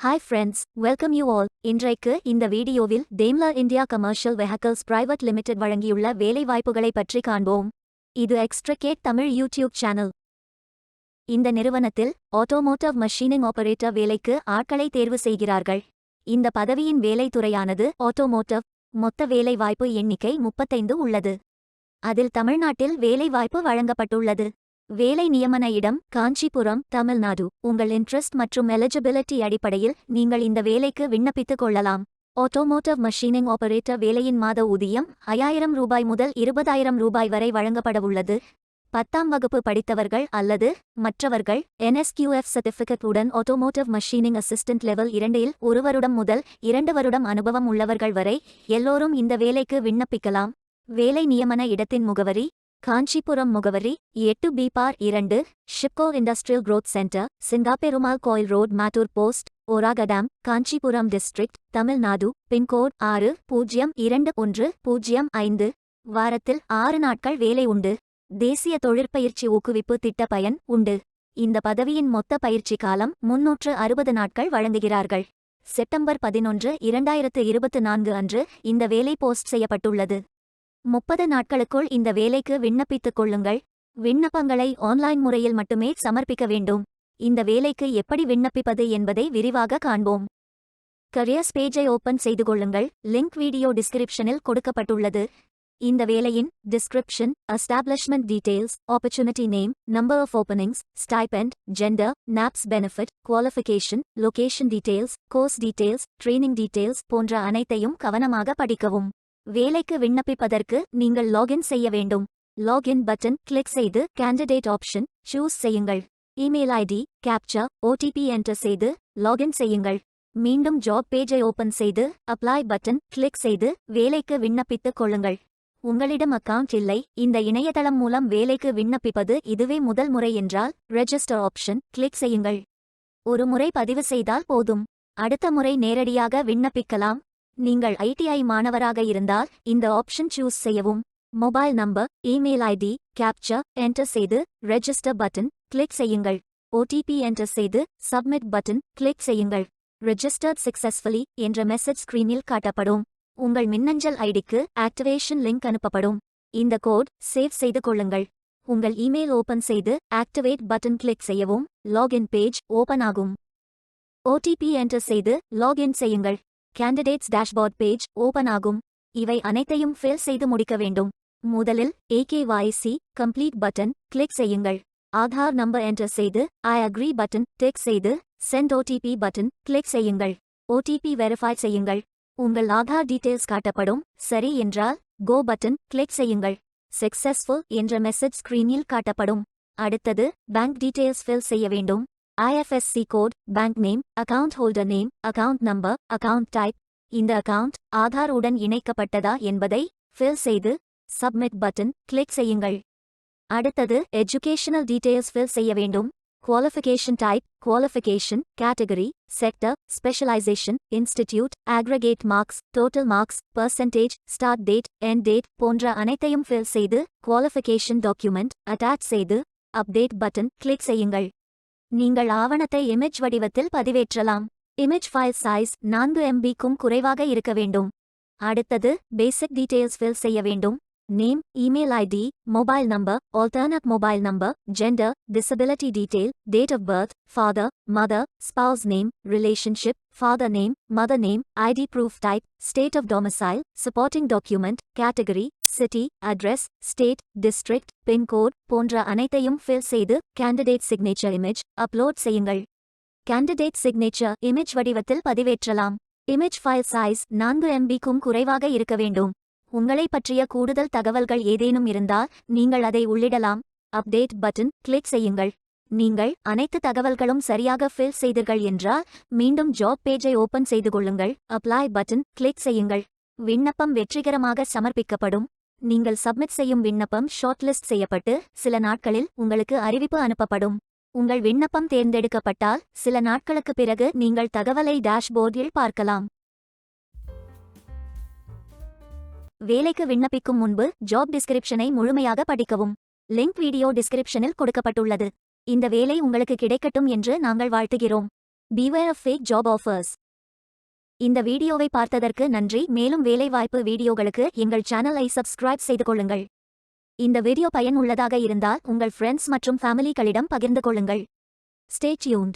Hi friends, welcome you all. இன்றைக்கு இந்த வீடியோவில் Daimler India Commercial Vehicles Private Limited வழங்கியுள்ள வேலைவாய்ப்புகளை பற்றி காண்போம். இது எக்ஸ்ட்ரகேட் தமிழ் யூடியூப் சேனல். இந்த நிறுவனத்தில் ஆட்டோமோட்டிவ் மஷீனிங் ஆபரேட்டர் வேலைக்கு ஆட்களை தேர்வு செய்கிறார்கள். இந்த பதவியின் வேலைத்துறையானது ஆட்டோமோட்டிவ். மொத்த வேலைவாய்ப்பு எண்ணிக்கை 35 உள்ளது. அதில் தமிழ்நாட்டில் வேலைவாய்ப்பு வழங்கப்பட்டுள்ளது. வேலை நியமன இடம் காஞ்சிபுரம், தமிழ்நாடு. உங்கள் இன்ட்ரெஸ்ட் மற்றும் எலிஜிபிலிட்டி அடிப்படையில் நீங்கள் இந்த வேலைக்கு விண்ணப்பித்துக் கொள்ளலாம். ஆட்டோமோட்டிவ் மஷீனிங் ஆபரேட்டர் வேலையின் மாத ஊதியம் 5000 ரூபாய் முதல் 20000 ரூபாய் வரை வழங்கப்படவுள்ளது. 10ஆம் வகுப்பு படித்தவர்கள் அல்லது மற்றவர்கள் NSQF சர்டிஃபிகேட் உடன் ஆட்டோமோட்டிவ் மஷீனிங் அசிஸ்டன்ட் லெவல் 2இல் 1 வருடம் முதல் 2 வருடம் அனுபவம் உள்ளவர்கள் வரை எல்லோரும் இந்த வேலைக்கு விண்ணப்பிக்கலாம். வேலை நியமன இடத்தின் முகவரி காஞ்சிபுரம் முகவரி 8B/2 SIPCOT industrial growth centre, Singaperumal Koil road, Mattur post, Oragadam, Kanchipuram district, Tamil Nadu. Pincode 602105. வாரத்தில் 6 நாட்கள் வேலை உண்டு. தேசிய தொழிற்பயிற்சி ஊக்குவிப்பு திட்ட பயன் உண்டு. இந்த பதவியின் மொத்த பயிற்சி காலம் 360 நாட்கள் வழங்குகிறார்கள். செப்டம்பர் 11, 2024 அன்று இந்த வேலை போஸ்ட் செய்யப்பட்டுள்ளது. 30 நாட்களுக்குள் இந்த வேலைக்கு விண்ணப்பித்துக் கொள்ளுங்கள். விண்ணப்பங்களை ஆன்லைன் முறையில் மட்டுமே சமர்ப்பிக்க வேண்டும். இந்த வேலைக்கு எப்படி விண்ணப்பிப்பது என்பதை விரிவாக காண்போம். கரியர்ஸ் பேஜை ஓபன் செய்து கொள்ளுங்கள். லிங்க் வீடியோ டிஸ்கிரிப்ஷனில் கொடுக்கப்பட்டுள்ளது. இந்த வேலையின் description, establishment details, opportunity name, number of openings, stipend, gender, NAPS benefit, qualification, location details, course details, training details போன்ற அனைத்தையும் கவனமாக படிக்கவும். வேலைக்கு விண்ணப்பிப்பதற்கு நீங்கள் லாகின் செய்ய வேண்டும். லாகின் பட்டன் கிளிக் செய்து கேண்டிடேட் ஆப்ஷன் சூஸ் செய்யுங்கள். Email ID, captcha, OTP enter செய்து லாகின் செய்யுங்கள். மீண்டும் ஜாப் பேஜை ஓபன் செய்து அப்ளை பட்டன் கிளிக் செய்து வேலைக்கு விண்ணப்பித்துக் கொள்ளுங்கள். உங்களிடம் அக்கவுண்ட் இல்லை, இந்த இணையதளம் மூலம் வேலைக்கு விண்ணப்பிப்பது இதுவே முதல் முறை என்றால் ரெஜிஸ்டர் ஆப்ஷன் கிளிக் செய்யுங்கள். ஒரு முறை பதிவு செய்தால் போதும். அடுத்த முறை நேரடியாக விண்ணப்பிக்கலாம். நீங்கள் ITI மாணவராக இருந்தால் இந்த ஆப்ஷன் சூஸ் செய்யவும். Mobile number, email ID, captcha enter செய்து ரெஜிஸ்டர் பட்டன் கிளிக் செய்யுங்கள். OTP என்டர் செய்து சப்மிட் பட்டன் கிளிக் செய்யுங்கள். ரெஜிஸ்டர்ட் சக்சஸ்ஃபுல்லி என்ற மெசேஜ் ஸ்கிரீனில் காட்டப்படும். உங்கள் மின்னஞ்சல் ஐடிக்கு ஆக்டிவேஷன் லிங்க் அனுப்பப்படும். இந்த கோட் சேவ் செய்து கொள்ளுங்கள். உங்கள் இமெயில் ஓபன் செய்து ஆக்டிவேட் பட்டன் கிளிக் செய்யவும். லாகின் பேஜ் ஓபன் ஆகும். OTP என்டர் செய்து லாகின் செய்யுங்கள். கேண்டிடேட்ஸ் டேஷ்போர்ட் பேஜ் ஓபன் ஆகும். இவை அனைத்தையும் ஃபில் செய்து முடிக்க வேண்டும். முதலில் AKYC கம்ப்ளீட் பட்டன் கிளிக் செய்யுங்கள். ஆதார் நம்பர் என்டர் செய்து ஐ அக்ரி பட்டன் டிக் செய்து சென்ட் OTP பட்டன் கிளிக் செய்யுங்கள். OTP வெரிஃபை செய்யுங்கள். உங்கள் ஆதார் டீடைல்ஸ் காட்டப்படும். சரி என்றால் கோ பட்டன் கிளிக் செய்யுங்கள். சக்சஸ்ஃபுல் என்ற மெசேஜ் ஸ்கிரீனில் காட்டப்படும். அடுத்தது பேங்க் டீடைல்ஸ் ஃபில் செய்ய வேண்டும். IFSC code, bank name, account holder name, account number, account type. இந்த அக்கவுண்ட் ஆதார் உடன் இணைக்கப்பட்டதா என்பதை ஃபில் செய்து சப்மிட் பட்டன் கிளிக் செய்யுங்கள். அடுத்தது எஜுகேஷனல் டீடைல்ஸ் ஃபில் செய்ய வேண்டும். Qualification type, qualification, category, sector, specialisation, institute, aggregate marks, total marks, percentage, start date, end date போன்ற அனைத்தையும் ஃபில் செய்து குவாலிஃபிகேஷன் டாக்குமெண்ட் அட்டாச் செய்து அப்டேட் பட்டன் கிளிக் செய்யுங்கள். நீங்கள் ஆவணத்தை இமேஜ் வடிவத்தில் பதிவேற்றலாம். இமேஜ் ஃபைல் சைஸ் 4 MB-க்கும் குறைவாக இருக்க வேண்டும். அடுத்தது பேசிக் டீடைல்ஸ் ஃபில் செய்ய வேண்டும். Name, email ID, mobile number, alternate mobile number, gender, disability detail, date of birth, father, mother, spouse name, relationship, father name, mother name, ID proof type, state of domicile, supporting document, category, city, address, state, district, pincode போன்ற அனைத்தையும் fill செய்து candidate signature image upload செய்யுங்கள். Candidate signature image வடிவத்தில் பதிவேற்றலாம். Image file size 4 MB-க்கும் குறைவாக இருக்க வேண்டும். உங்களை பற்றிய கூடுதல் தகவல்கள் ஏதேனும் இருந்தால் நீங்கள் அதை உள்ளிடலாம். அப்டேட் பட்டன் கிளிக் செய்யுங்கள். நீங்கள் அனைத்து தகவல்களும் சரியாக ஃபில் செய்தீர்கள் என்றால் மீண்டும் ஜாப் பேஜை ஓபன் செய்து கொள்ளுங்கள். அப்ளை பட்டன் கிளிக் செய்யுங்கள். விண்ணப்பம் வெற்றிகரமாக சமர்ப்பிக்கப்படும். நீங்கள் சப்மிட் செய்யும் விண்ணப்பம் ஷார்ட்லிஸ்ட் செய்யப்பட்டு சில நாட்களில் உங்களுக்கு அறிவிப்பு அனுப்பப்படும். உங்கள் விண்ணப்பம் தேர்ந்தெடுக்கப்பட்டால் சில நாட்களுக்கு பிறகு நீங்கள் தகவலை டேஷ்போர்டில் பார்க்கலாம். வேலைக்கு விண்ணப்பிக்கும் முன்பு ஜாப் டிஸ்கிரிப்ஷனை முழுமையாக படிக்கவும். லிங்க் வீடியோ டிஸ்கிரிப்ஷனில் கொடுக்கப்பட்டுள்ளது. இந்த வேலை உங்களுக்கு கிடைக்கட்டும் என்று நாங்கள் வாழ்த்துகிறோம். Beware of fake job offers. இந்த வீடியோவை பார்த்ததற்கு நன்றி. மேலும் வேலைவாய்ப்பு வீடியோகளுக்கு எங்கள் சேனலை சப்ஸ்கிரைப் செய்து கொள்ளுங்கள். இந்த வீடியோ பயனுள்ளதாக இருந்தால் உங்கள் ஃப்ரெண்ட்ஸ் மற்றும் ஃபேமிலிகளிடம் பகிர்ந்து கொள்ளுங்கள். Stay tuned.